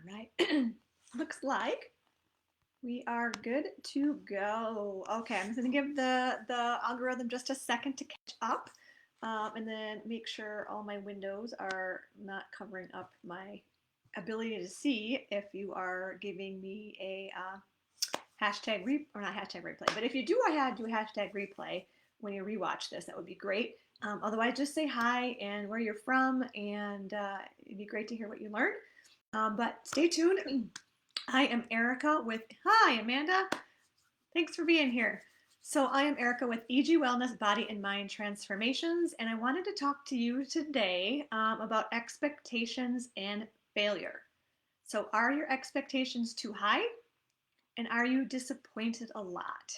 right. Looks like we are good to go. Okay, I'm just gonna give the algorithm just a second to catch up, and then make sure all my windows are not covering up my ability to see if you are giving me a hashtag or not hashtag replay. But if you do do a hashtag replay when you rewatch this, that would be great. Otherwise, just say hi and where you're from, and it'd be great to hear what you learned. But stay tuned. I am Erica with, hi, Amanda. Thanks for being here. So, I am Erica with EG Wellness Body and Mind Transformations, and I wanted to talk to you today about expectations and failure. So, are your expectations too high? And are you disappointed a lot?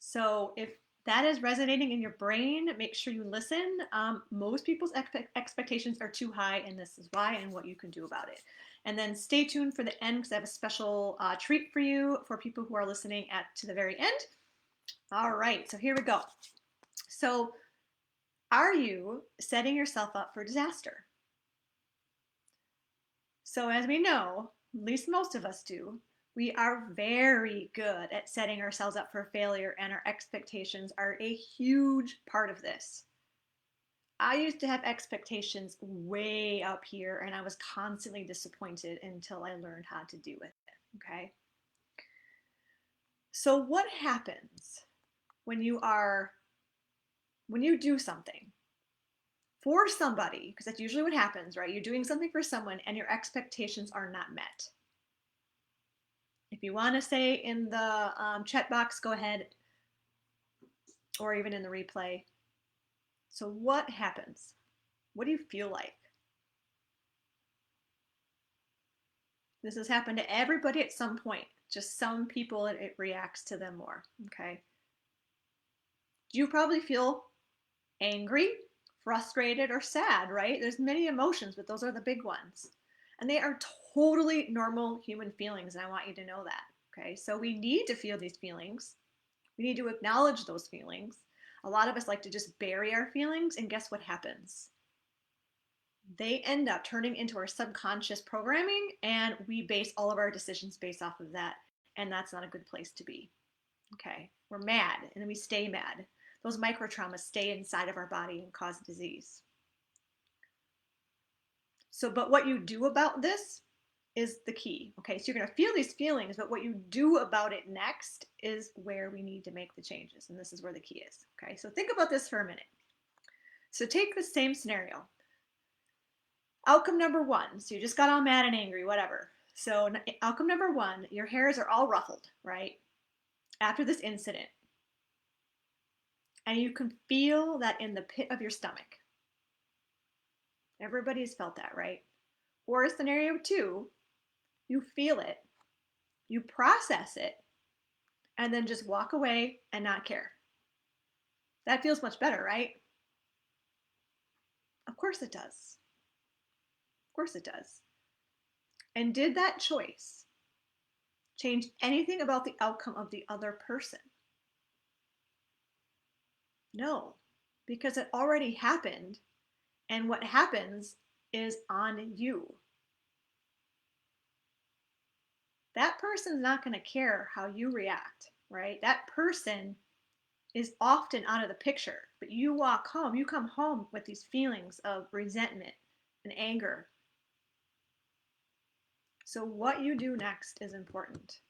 So, if that is resonating in your brain, make sure you listen. Most people's expectations are too high, and this is why and what you can do about it. And then stay tuned for the end because I have a special treat for you for people who are listening to the very end. All right, so here we go. So, are you setting yourself up for disaster? So, as we know, at least most of us do, we are very good at setting ourselves up for failure, and our expectations are a huge part of this. I used to have expectations way up here, and I was constantly disappointed until I learned how to deal with it. Okay. So, what happens when when you do something for somebody, because that's usually what happens, right? You're doing something for someone and your expectations are not met. If you want to say in the chat box, go ahead, or even in the replay. So, what happens? What do you feel like? This has happened to everybody at some point. Just some people, it reacts to them more. Okay. You probably feel angry, frustrated, or sad, right? There's many emotions, but those are the big ones. And they are totally normal human feelings, and I want you to know that. Okay. So, we need to feel these feelings. We need to acknowledge those feelings. A lot of us like to just bury our feelings, and guess what happens? They end up turning into our subconscious programming, and we base all of our decisions based off of that. And that's not a good place to be. Okay. We're mad, and then we stay mad. Those micro traumas stay inside of our body and cause disease. So, but what you do about this is the key. Okay. So you're going to feel these feelings, but what you do about it next is where we need to make the changes. And this is where the key is. Okay. So think about this for a minute. So take the same scenario. Outcome number one. So you just got all mad and angry, whatever. So outcome number one, your hairs are all ruffled, right? After this incident. And you can feel that in the pit of your stomach. Everybody's felt that, right? Or scenario two, you feel it, you process it, and then just walk away and not care. That feels much better, right? Of course it does. Of course it does. And did that choice change anything about the outcome of the other person? No, because it already happened, and what happens is on you. That person's not going to care how you react, right? That person is often out of the picture, but you come home with these feelings of resentment and anger. So, what you do next is important.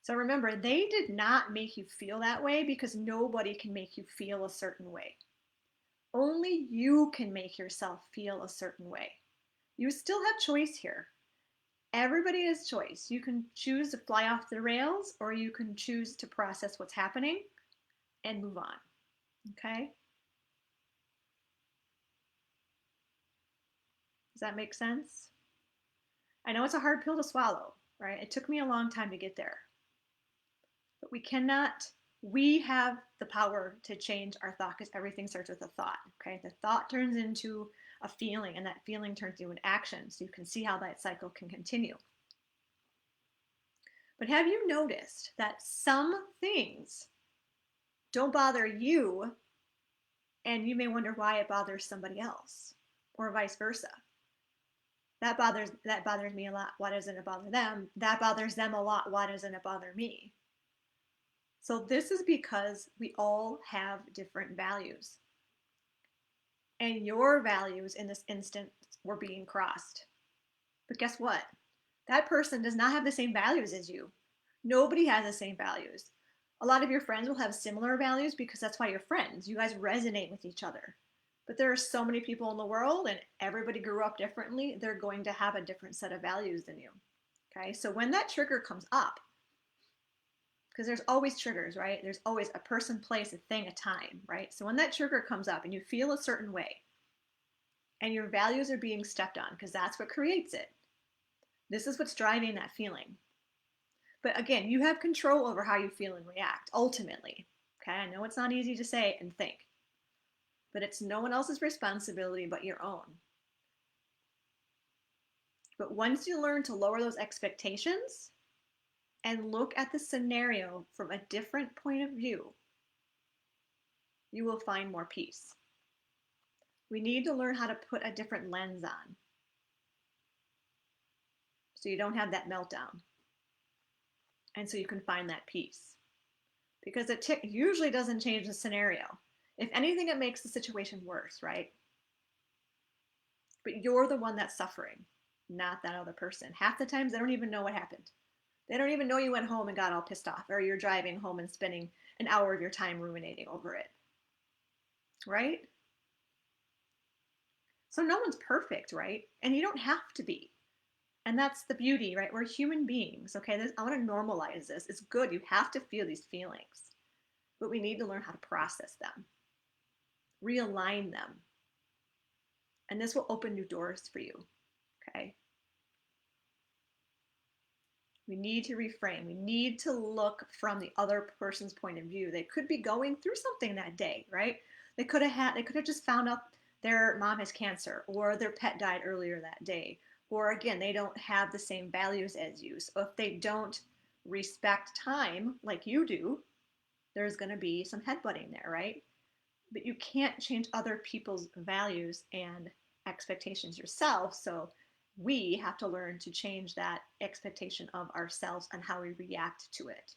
So, remember, they did not make you feel that way because nobody can make you feel a certain way. Only you can make yourself feel a certain way. You still have choice here. Everybody has choice. You can choose to fly off the rails, or you can choose to process what's happening and move on. Okay? Does that make sense? I know it's a hard pill to swallow, right? It took me a long time to get there. But we have the power to change our thought because everything starts with a thought, okay? The thought turns into a feeling, and that feeling turns into an action. So you can see how that cycle can continue. But have you noticed that some things don't bother you, and you may wonder why it bothers somebody else, or vice versa? That bothers me a lot. Why doesn't it bother them? That bothers them a lot. Why doesn't it bother me? So this is because we all have different values. And your values in this instance were being crossed. But guess what? That person does not have the same values as you. Nobody has the same values. A lot of your friends will have similar values because that's why you're friends. You guys resonate with each other. But there are so many people in the world and everybody grew up differently. They're going to have a different set of values than you. Okay, so when that trigger comes up, because there's always triggers, right? There's always a person, place, a thing, a time, right? So when that trigger comes up and you feel a certain way and your values are being stepped on, because that's what creates it, this is what's driving that feeling. But again, you have control over how you feel and react, ultimately. Okay, I know it's not easy to say and think, but it's no one else's responsibility but your own. But once you learn to lower those expectations and look at the scenario from a different point of view, you will find more peace. We need to learn how to put a different lens on so you don't have that meltdown. And so you can find that peace. Because it usually doesn't change the scenario. If anything, it makes the situation worse, right? But you're the one that's suffering, not that other person. Half the times they don't even know what happened. They don't even know you went home and got all pissed off, or you're driving home and spending an hour of your time ruminating over it. Right? So no one's perfect, right? And you don't have to be. And that's the beauty, right? We're human beings, okay? I want to normalize this. It's good. You have to feel these feelings. But we need to learn how to process them, realign them. And this will open new doors for you, okay? We need to reframe. We need to look from the other person's point of view. They could be going through something that day, right? They could have just found out their mom has cancer or their pet died earlier that day. Or again, they don't have the same values as you. So if they don't respect time like you do, there's going to be some headbutting there, right? But you can't change other people's values and expectations yourself. So we have to learn to change that expectation of ourselves and how we react to it.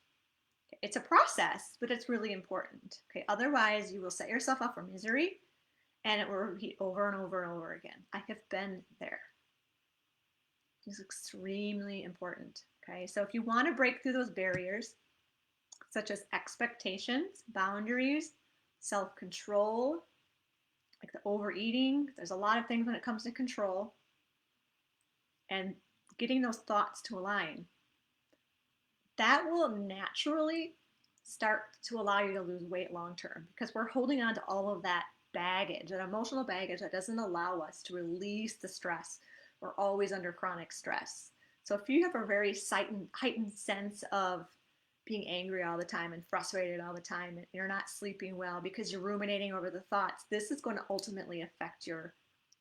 It's a process, but it's really important. Okay, otherwise you will set yourself up for misery and it will repeat over and over and over again. I have been there. It's extremely important. Okay, so if you want to break through those barriers, such as expectations, boundaries, self-control, like the overeating, there's a lot of things when it comes to control, and getting those thoughts to align, that will naturally start to allow you to lose weight long term because we're holding on to all of that baggage, that emotional baggage that doesn't allow us to release the stress. We're always under chronic stress. So if you have a very heightened sense of being angry all the time and frustrated all the time and you're not sleeping well because you're ruminating over the thoughts, this is going to ultimately affect your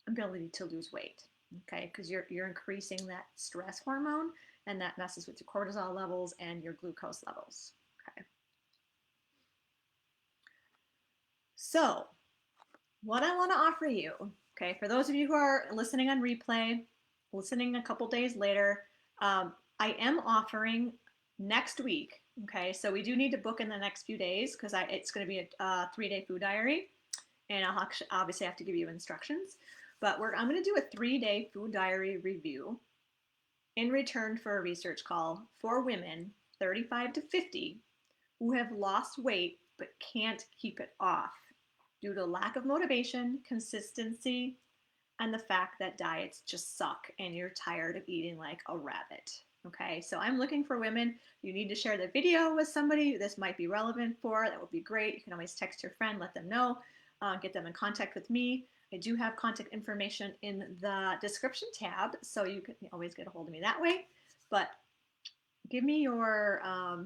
ability to lose weight. Okay, because you're increasing that stress hormone and that messes with your cortisol levels and your glucose levels. Okay. So, what I want to offer you, okay, for those of you who are listening on replay, listening a couple days later, I am offering next week. Okay, so we do need to book in the next few days because it's going to be a 3-day food diary, and I'll obviously have to give you instructions. But I'm going to do a 3-day food diary review in return for a research call for women 35 to 50 who have lost weight but can't keep it off due to lack of motivation, consistency, and the fact that diets just suck and you're tired of eating like a rabbit. Okay, so I'm looking for women. You need to share the video with somebody this might be relevant for. That would be great. You can always text your friend, let them know, get them in contact with me. I do have contact information in the description tab, so you can always get a hold of me that way. But give me your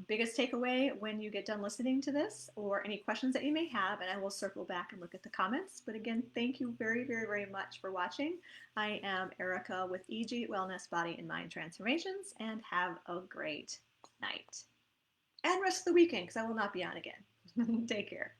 biggest takeaway when you get done listening to this or any questions that you may have, and I will circle back and look at the comments. But again, thank you very, very, very much for watching. I am Erica with EG Wellness Body and Mind Transformations, and have a great night. And rest of the weekend, because I will not be on again. Take care.